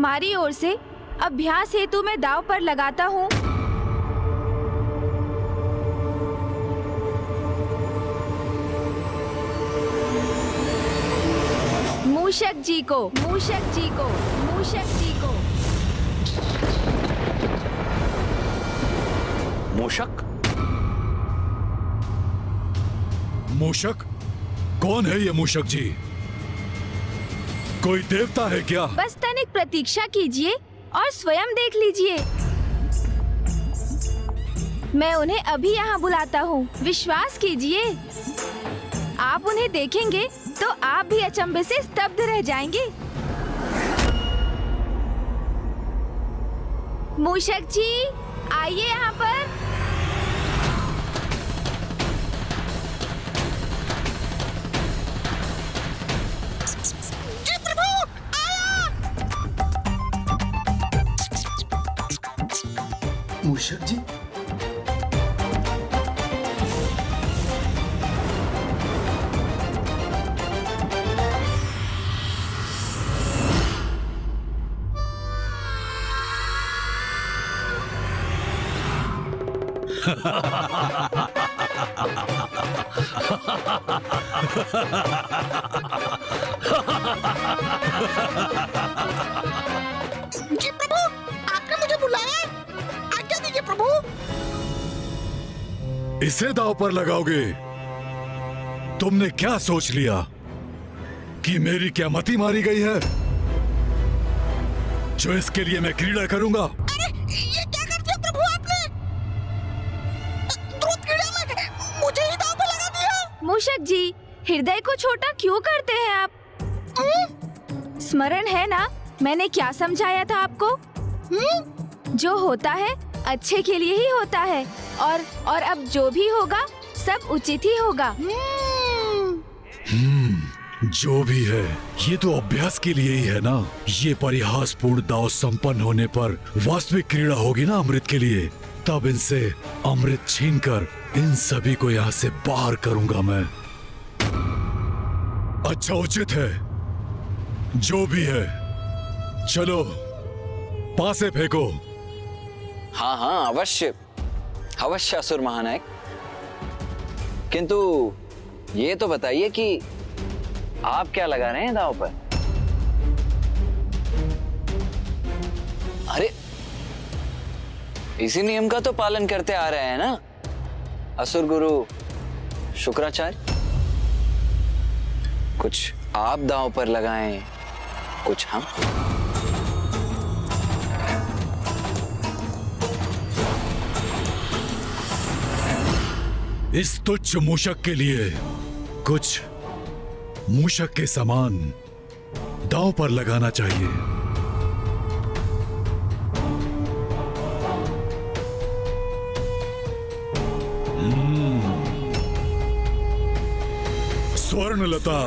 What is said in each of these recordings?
हमारी ओर से अभ्यास हेतु मैं दांव पर लगाता हूँ मूषक जी को, मूषक जी को, मूषक जी को। मूषक? मूषक? कौन है ये मूषक जी? कोई देवता है क्या? बस तनिक प्रतीक्षा कीजिए और स्वयं देख लीजिए। मैं उन्हें अभी यहाँ बुलाता हूँ, विश्वास कीजिए। आप उन्हें देखेंगे तो आप भी अचंभे से स्तब्ध रह जाएंगे। मूषक जी, आइए यहाँ पर। जी प्रभु, आया। मूषक जी, जी प्रभु, आपने मुझे बुलाया। आज्ञा दीजिए प्रभु। इसे दांव पर लगाओगे? तुमने क्या सोच लिया कि मेरी क्या मति मारी गई है जो इसके लिए मैं क्रीड़ा करूंगा? अरे ये क्या कर दिया प्रभु आपने? द्रुत क्रीड़ा में मुझे ही दांव पर लगा दिया। मूषक जी, हृदय को छोटा क्यों करते हैं आप? स्मरण है ना मैंने क्या समझाया था आपको? जो होता है अच्छे के लिए ही होता है और अब जो भी होगा सब उचित ही होगा। जो भी है ये तो अभ्यास के लिए ही है ना। ये परिहासपूर्ण दांव संपन्न होने पर वास्तविक क्रीड़ा होगी ना अमृत के लिए। तब इनसे अमृत छीनकर इन सभी को यहाँ से बाहर करूंगा मैं। अच्छा, उचित है, जो भी है। चलो पासे फेंको। हाँ हाँ, अवश्य अवश्य असुर महानायक। किंतु ये तो बताइए कि आप क्या लगा रहे हैं दांव पर? अरे इसी नियम का तो पालन करते आ रहे हैं ना असुर गुरु शुक्राचार्य। कुछ आप दांव पर लगाएं, कुछ हम। इस तुच्छ मूषक के लिए कुछ मूषक के समान दांव पर लगाना चाहिए। स्वर्णलता,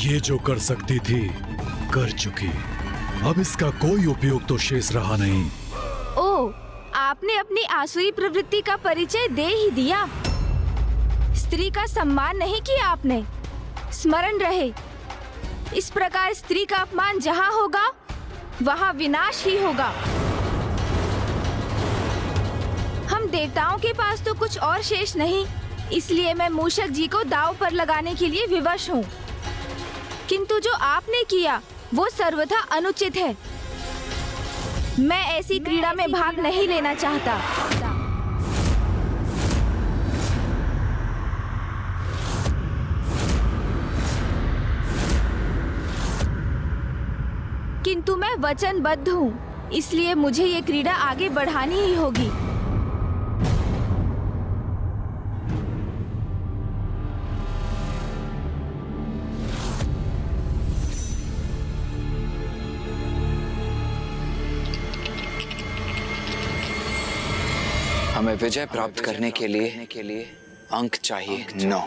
ये जो कर सकती थी कर चुकी। अब इसका कोई उपयोग तो शेष रहा नहीं। ओ, आपने अपनी आसुरी प्रवृत्ति का परिचय दे ही दिया। स्त्री का सम्मान नहीं किया आपने। स्मरण रहे, इस प्रकार स्त्री का अपमान जहाँ होगा वहाँ विनाश ही होगा। हम देवताओं के पास तो कुछ और शेष नहीं, इसलिए मैं मूषक जी को दांव पर लगाने के लिए विवश हूँ। किंतु जो आपने किया वो सर्वथा अनुचित है। मैं ऐसी क्रीड़ा में भाग नहीं लेना चाहता। किंतु मैं वचनबद्ध हूँ, इसलिए मुझे ये क्रीड़ा आगे बढ़ानी ही होगी। हमें विजय प्राप्त करने के लिए अंक चाहिए 9।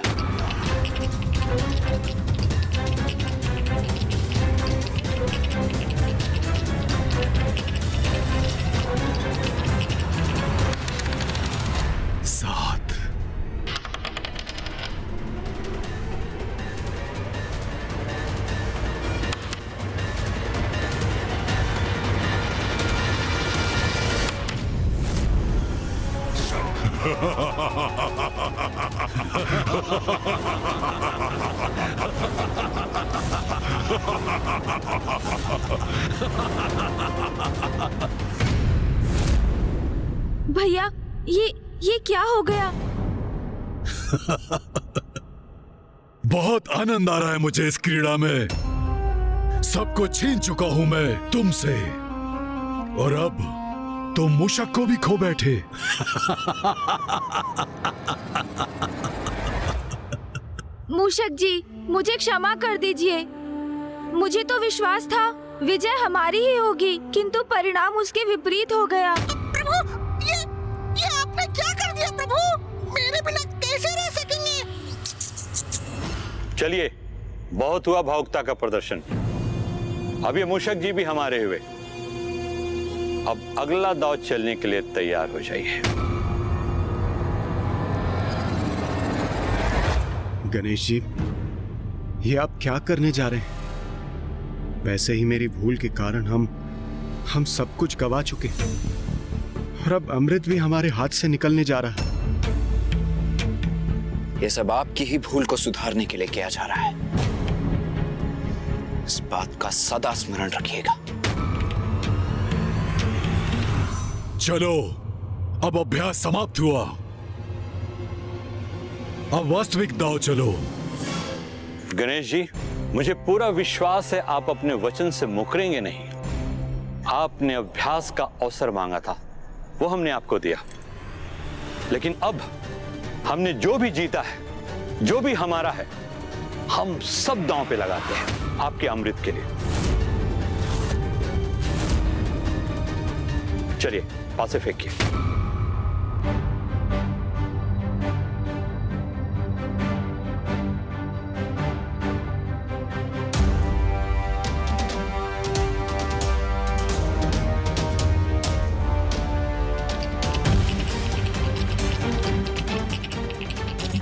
सात। भैया ये क्या हो गया? बहुत आनंद आ रहा है मुझे इस क्रीड़ा में। सब कुछ छीन चुका हूं मैं तुमसे, और अब तुम मूषक को भी खो बैठे। मूषक जी, मुझे क्षमा कर दीजिए। मुझे तो विश्वास था विजय हमारी ही होगी, किंतु परिणाम उसके विपरीत हो गया। प्रभु, ये आपने क्या कर दिया प्रभु? मेरे बिना कैसे रह सकेंगे? चलिए, बहुत हुआ भावुकता का प्रदर्शन। अब ये मूषक जी भी हमारे हुए। अब अगला दांव चलने के लिए तैयार हो जाइए। गणेश जी, ये आप क्या करने जा रहे हैं? वैसे ही मेरी भूल के कारण हम सब कुछ गवा चुके हैं, और अब अमृत भी हमारे हाथ से निकलने जा रहा है। ये सब आपकी ही भूल को सुधारने के लिए किया जा रहा है। इस बात का सदा स्मरण रखिएगा। चलो, अब अभ्यास समाप्त हुआ। अब वास्तविक दांव चलो। गणेश जी, मुझे पूरा विश्वास है आप अपने वचन से मुकरेंगे नहीं। आपने अभ्यास का अवसर मांगा था, वो हमने आपको दिया। लेकिन अब हमने जो भी जीता है, जो भी हमारा है, हम सब दांव पे लगाते हैं आपके अमृत के लिए। चलिए, पासे फेंकिए।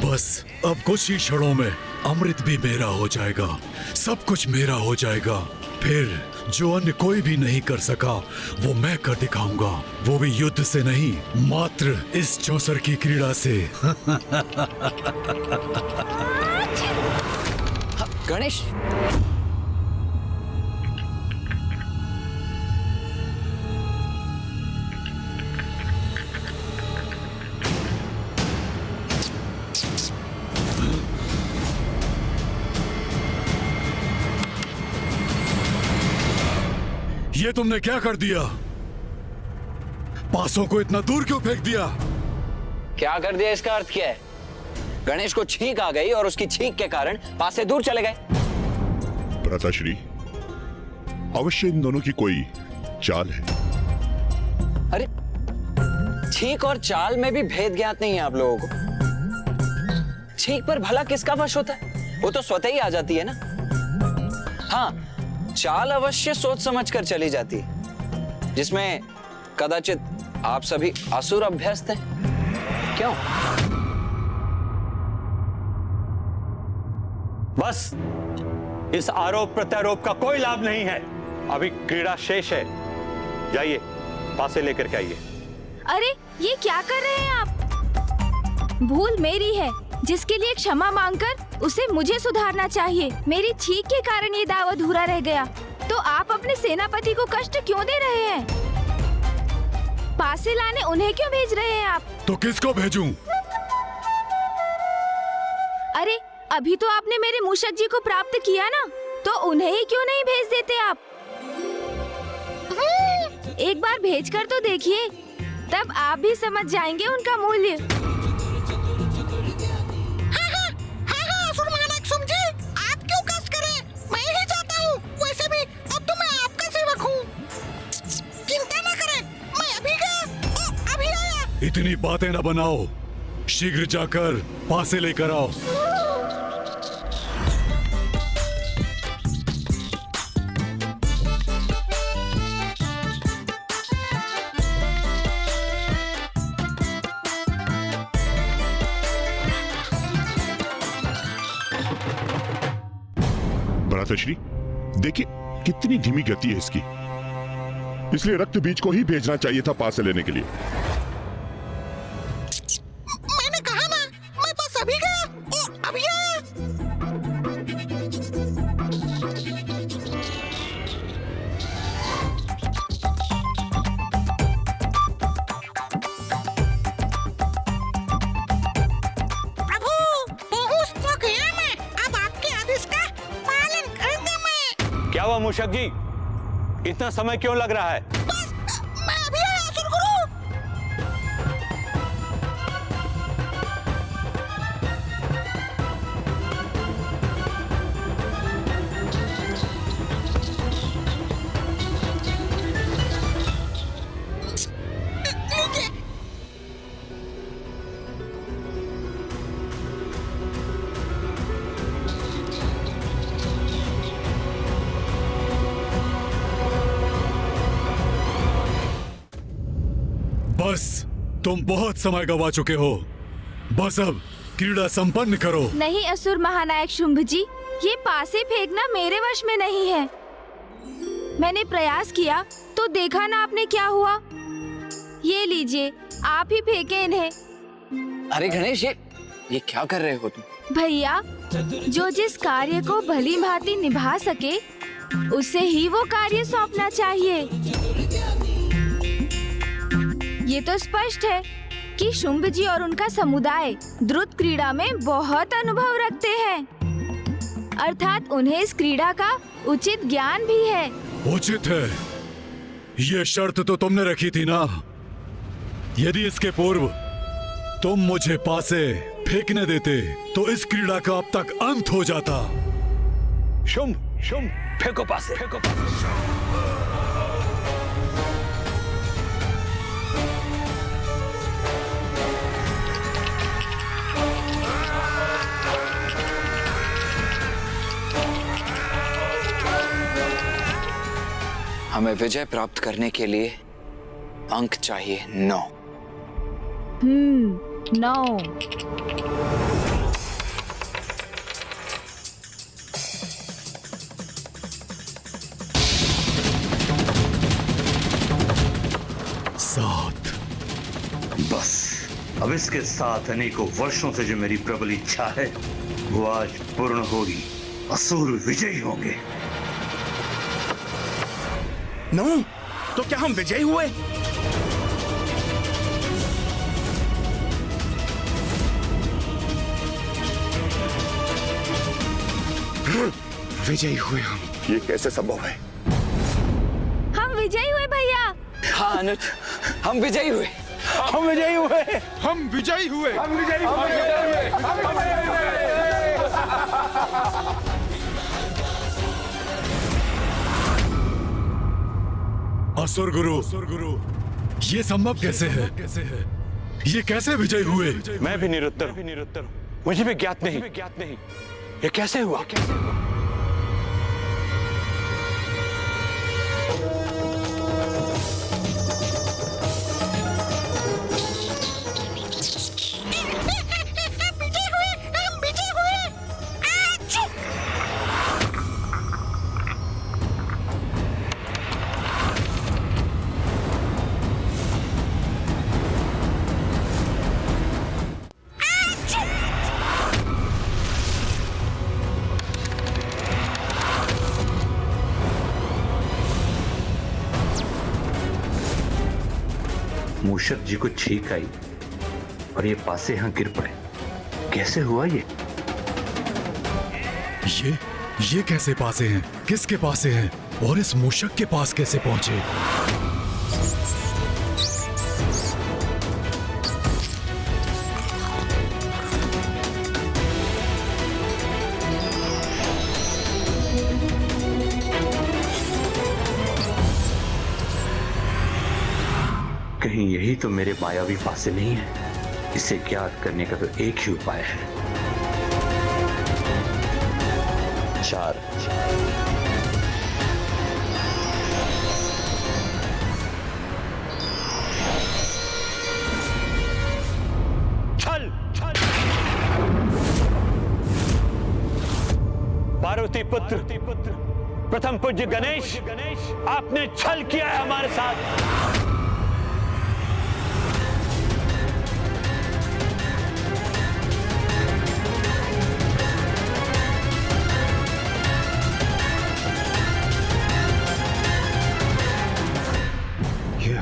बस अब कुछ ही क्षणों में अमृत भी मेरा हो जाएगा, सब कुछ मेरा हो जाएगा। फिर जो अन्य कोई भी नहीं कर सका, वो मैं कर दिखाऊंगा। वो भी युद्ध से नहीं, मात्र इस चौसर की क्रीड़ा से। गणेश, ये तुमने क्या कर दिया? पासों को इतना दूर क्यों फेंक दिया? क्या कर दिया इसका अर्थ क्या है? गणेश को छींक आ गई और उसकी छींक के कारण पासे दूर चले गए। भ्राताश्री, अवश्य इन दोनों की कोई चाल है। अरे, छींक और चाल में भी भेद ज्ञात नहीं है आप लोगों को। छींक पर भला किसका वश होता है? वो तो स्वतः ही आ जाती है ना। हाँ, चाल अवश्य सोच समझकर चली जाती है, जिसमें कदाचित आप सभी असुर अभ्यस्त हैं। क्यों? बस, इस आरोप प्रत्यारोप का कोई लाभ नहीं है। अभी क्रीड़ा शेष है। जाइए, पासे लेकर के आइए। अरे, ये क्या कर रहे हैं आप? भूल मेरी है, जिसके लिए क्षमा मांगकर उसे मुझे सुधारना चाहिए। मेरी छींक के कारण ये दाव अधूरा रह गया। तो आप अपने सेनापति को कष्ट क्यों दे रहे हैं? पासे लाने उन्हें क्यों भेज रहे हैं आप? तो किसको भेजूं? अरे, अभी तो आपने मेरे मूषक जी को प्राप्त किया ना, तो उन्हें ही क्यों नहीं भेज देते आप? एक बार भेजकर तो देखिए, तब आप भी समझ जाएंगे उनका मूल्य। हाँ, असुर महानायक समझे, आप क्यों कष्ट करें? मैं ही चाहता हूँ। वैसे भी अब तो मैं आपका सेवक हूँ। चिंता न करें, मैं अभी गया और अभी आया। इतनी बातें न बनाओ, शीघ्र जाकर पासे लेकर आओ। भ्राताश्री, देखिए कितनी धीमी गति है इसकी। इसलिए रक्त बीज को ही भेजना चाहिए था पासे लेने के लिए। मैंने कहा ना, मैं बस अभी गया और अभी आया। क्या हुआ मूषक जी, इतना समय क्यों लग रहा है? मैं अभी आया असुर गुरु। लीजिए। बस तुम बहुत समय गवा चुके हो। बस अब क्रीड़ा संपन्न करो। नहीं असुर महानायक शुंभ जी, ये पासे फेंकना मेरे वश में नहीं है। मैंने प्रयास किया तो देखा ना आपने क्या हुआ। ये लीजिए, आप ही फेंके इन्हें। अरे गणेश, ये क्या कर रहे हो तुम? भैया, जो जिस कार्य को भली भांति निभा सके उसे ही वो कार्य सौंपना चाहिए। ये तो स्पष्ट है कि शुंभ जी और उनका समुदाय द्रुत क्रीड़ा में बहुत अनुभव रखते हैं, अर्थात उन्हें इस क्रीड़ा का उचित ज्ञान भी है। उचित है, ये शर्त तो तुमने रखी थी ना। यदि इसके पूर्व तुम मुझे पासे फेंकने देते तो इस क्रीड़ा का अब तक अंत हो जाता। शुंभ, शुंभ, फेंको पासे, फेंको पासे। हमें विजय प्राप्त करने के लिए अंक चाहिए 9। 9। बस अब इसके साथ अनेकों वर्षों से जो मेरी प्रबल इच्छा है वो आज पूर्ण होगी। असुर विजयी होंगे। 9? तो क्या हम विजयी हुए? विजयी हुए हम। ये कैसे संभव है? हम विजयी हुए भैया। हाँ अनुज, हम विजयी हुए। हम विजयी हुए। हम विजयी हुए। हम विजयी हुए। असुर गुरु, ये संभव कैसे है? ये कैसे विजयी हुए? मैं भी निरुत्तर हूं। मुझे भी ज्ञात नहीं। ये कैसे हुआ? मूषक जी को छींक आई और ये पासे यहां गिर पड़े। कैसे हुआ ये? ये कैसे पासे हैं? किसके पासे हैं? और इस मूषक के पास कैसे पहुंचे? कहीं यही तो मेरे मायावी पासे नहीं है। इसे ज्ञात करने का तो एक ही उपाय है। 4। छल, छल। पार्वती पुत्र प्रथम पूज्य गणेश, आपने छल किया है हमारे साथ।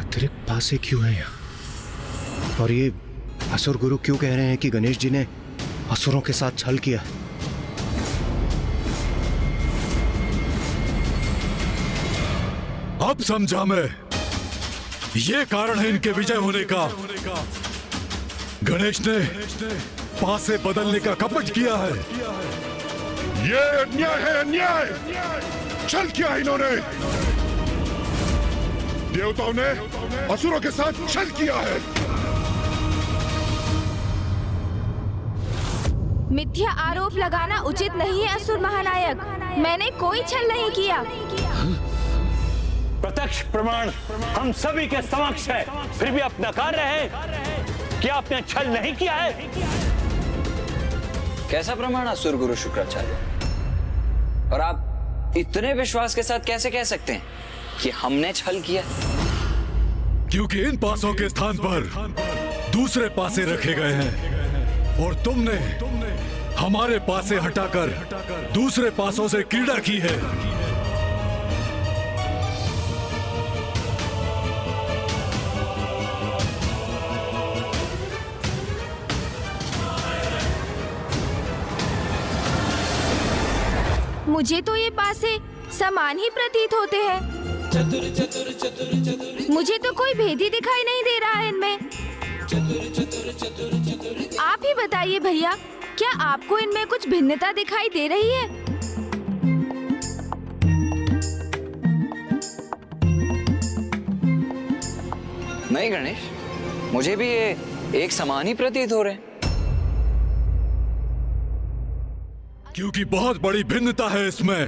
अतिरिक्त पासे क्यों है यहाँ? और ये असुर गुरु क्यों कह रहे हैं कि गणेश जी ने असुरों के साथ छल किया? अब समझा मैं, ये कारण है इनके विजय होने का। गणेश ने पासे बदलने का कपट किया है। ये अन्याय है, अन्याय। छल किया इन्होंने। देवताओं ने असुरों के साथ छल किया है। मिथ्या आरोप लगाना उचित नहीं है असुर महानायक। मैंने कोई छल नहीं किया। प्रत्यक्ष प्रमाण हम सभी के समक्ष है, फिर भी आप नकार रहे हैं कि आपने छल नहीं किया है। कैसा प्रमाण असुर गुरु शुक्राचार्य? और आप इतने विश्वास के साथ कैसे कह सकते हैं कि हमने छल किया? क्योंकि इन पासों के स्थान पर दूसरे पासे रखे गए हैं और तुमने हमारे पासे हटाकर दूसरे पासों से क्रीड़ा की है। मुझे तो ये पासे समान ही प्रतीत होते हैं। मुझे तो कोई भेद ही दिखाई नहीं दे रहा है इनमें। आप ही बताइए भैया, क्या आपको इनमें कुछ भिन्नता दिखाई दे रही है? नहीं गणेश, मुझे भी ये एक समान ही प्रतीत हो रहे हैं। क्योंकि बहुत बड़ी भिन्नता है इसमें।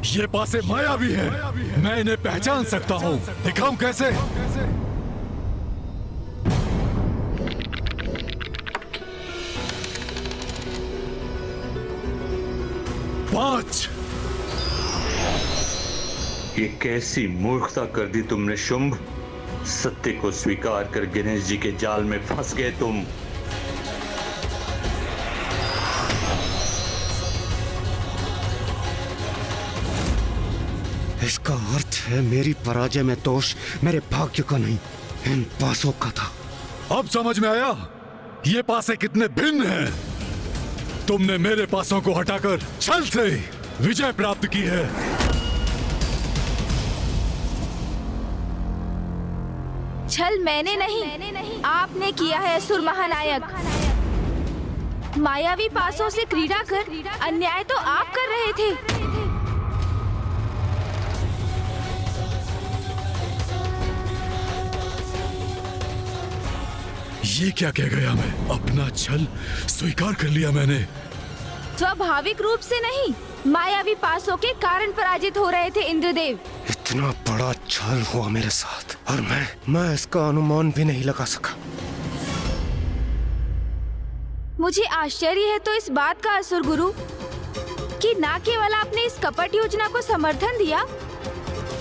ये पासे मायावी है, मैं इन्हें पहचान सकता हूँ। दिखाऊं कैसे? पांच। ये कैसी मूर्खता कर दी तुमने शुंभ। सत्य को स्वीकार कर गणेश जी के जाल में फंस गए तुम। इसका अर्थ है मेरी पराजय में दोष मेरे भाग्य का नहीं, इन पासों का था। अब समझ में आया ये पासे कितने भिन्न हैं। तुमने मेरे पासों को हटाकर छल से विजय प्राप्त की है। छल मैंने नहीं, आपने किया है असुर महानायक। मायावी पासों से क्रीड़ा कर अन्याय तो आप कर रहे थे। ये क्या कह गया मैं? अपना छल स्वीकार कर लिया मैंने। स्वाभाविक रूप से नहीं, मायावी पासों के कारण पराजित हो रहे थे इंद्रदेव। इतना बड़ा छल हुआ मेरे साथ और मैं इसका अनुमान भी नहीं लगा सका। मुझे आश्चर्य है तो इस बात का असुर गुरु कि न केवल आपने इस कपट योजना को समर्थन दिया,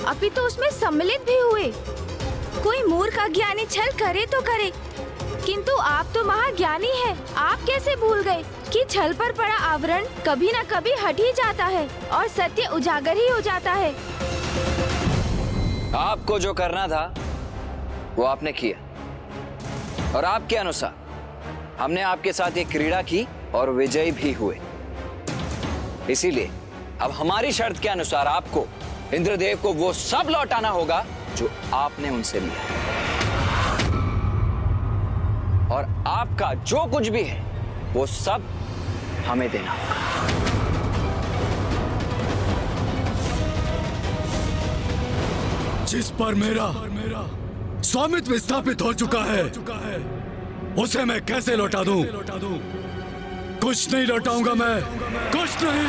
अपितु उसमें सम्मिलित भी हुए। कोई मूर्ख अज्ञानी छल करे तो करे, किंतु आप तो महाज्ञानी हैं। आप कैसे भूल गए कि छल पर पड़ा आवरण कभी न कभी हट ही जाता है और सत्य उजागर ही हो जाता है। आपको जो करना था वो आपने किया और आपके अनुसार हमने आपके साथ एक क्रीड़ा की और विजयी भी हुए। इसीलिए अब हमारी शर्त के अनुसार आपको इंद्रदेव को वो सब लौटाना होगा जो आपने उनसे लिया, और आपका जो कुछ भी है वो सब हमें देना होगा। जिस पर मेरा स्वामित्व स्थापित हो चुका है उसे मैं कैसे लौटा दूं? कुछ नहीं लौटाऊंगा मैं, कुछ नहीं।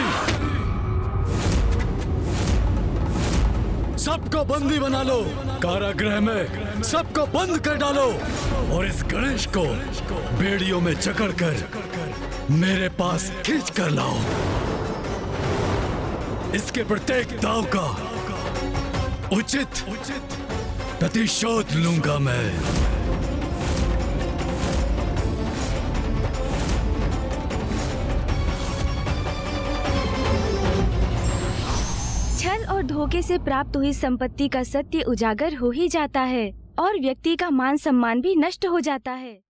सबको बंदी बना लो, कारागृह में सबको बंद कर डालो और इस गणेश को बेड़ियों में जकड़कर मेरे पास खींच कर लाओ। इसके प्रत्येक दाव का उचित प्रतिशोध लूंगा मैं। छल और धोखे से प्राप्त हुई संपत्ति का सत्य उजागर हो ही जाता है और व्यक्ति का मान सम्मान भी नष्ट हो जाता है।